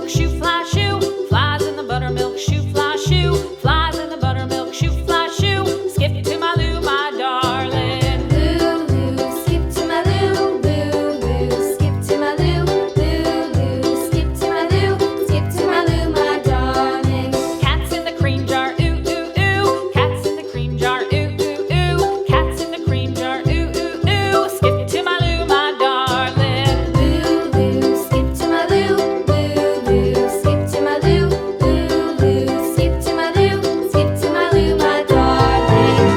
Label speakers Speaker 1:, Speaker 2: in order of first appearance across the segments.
Speaker 1: buttermilk shoe, fly shoe. Flies in the buttermilk shoe, fly shoe. Flies in the buttermilk shoe, fly shoe. Skip to my Lou, my darling.
Speaker 2: Lou, skip to my Lou, Lou, skip to my Lou, Lou, skip to my Lou, skip to my Lou, my darling.
Speaker 1: Cats in the cream jar, ooh, ooh, ooh. Cats in the cream jar, ooh, ooh, ooh. Cats in the cream jar, ooh, ooh, ooh. Skip to my Lou, my darling.
Speaker 2: Lou, skip to my Lou, Lou, skip to my Lou, Lou, skip to my Lou, skip to my Lou, my darling.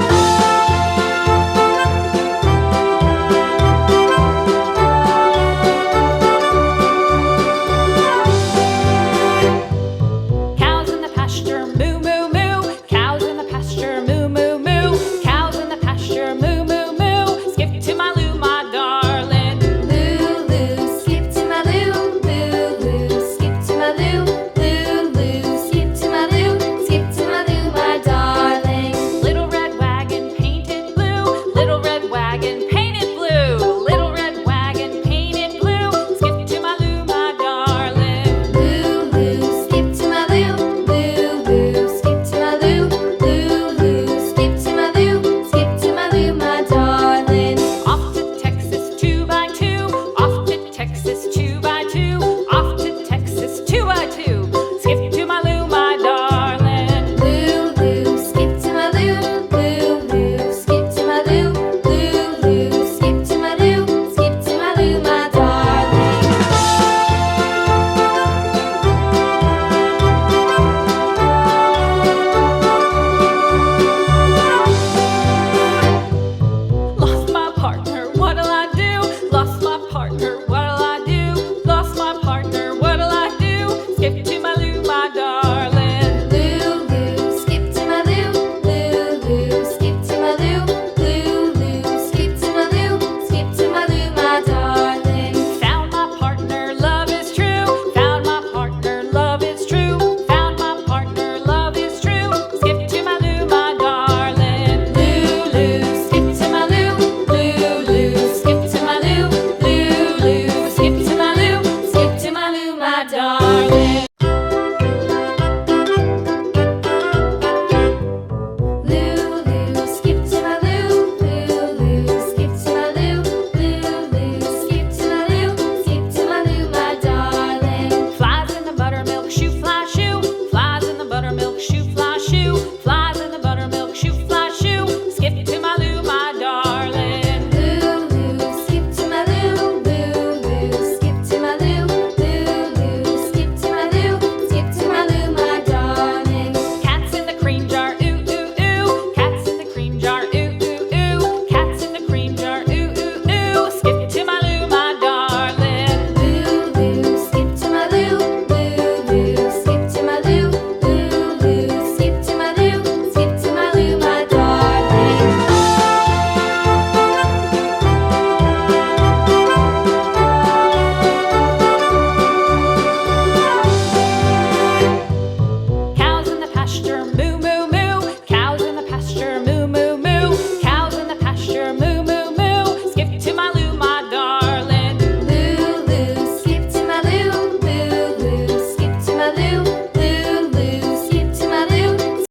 Speaker 1: Cows in the pasture, moo, moo, moo. Cows in the pasture, moo, moo, moo. Cows in the pasture, moo, moo, moo. Skip to my Lou, my darling.
Speaker 2: Lou, skip to my Lou, Lou, skip to my Lou, Lou, skip to my Lou, skip to my Lou, my darling.
Speaker 1: Little red wagon painted blue. Little red wagon painted blue. Little red wagon painted blue. Skip to my Lou, my darling.
Speaker 2: Lou, skip to my Lou, Lou, skip to my Lou, Lou, skip to my Lou, skip to my Lou, my darling.
Speaker 1: Off to Texas 2x2. Off to Texas 2x2. Off to Texas 2x2. Skip to my Lou, my darling.
Speaker 2: Lou, skip to my Lou, Lou, skip to my Lou, Lou, skip to my Lou, skip to my Lou, my darling.
Speaker 1: Lost my partner, what'll I do? Lost my partner, what'll I do? Lost my partner, what'll I do? Skip to my Lou, my darling.
Speaker 2: Lou, skip to my Lou, Lou, skip to my Lou, Lou, skip to my Lou, skip to my Lou, my darling.
Speaker 1: Found my partner, love is true. Found my partner, love is true. Found my partner, love is true. Skip to my Lou, my darling.
Speaker 2: Lou, skip to my Lou, Lou, skip to my Lou, Lou, skip to my Lou, skip to my Lou, my darling.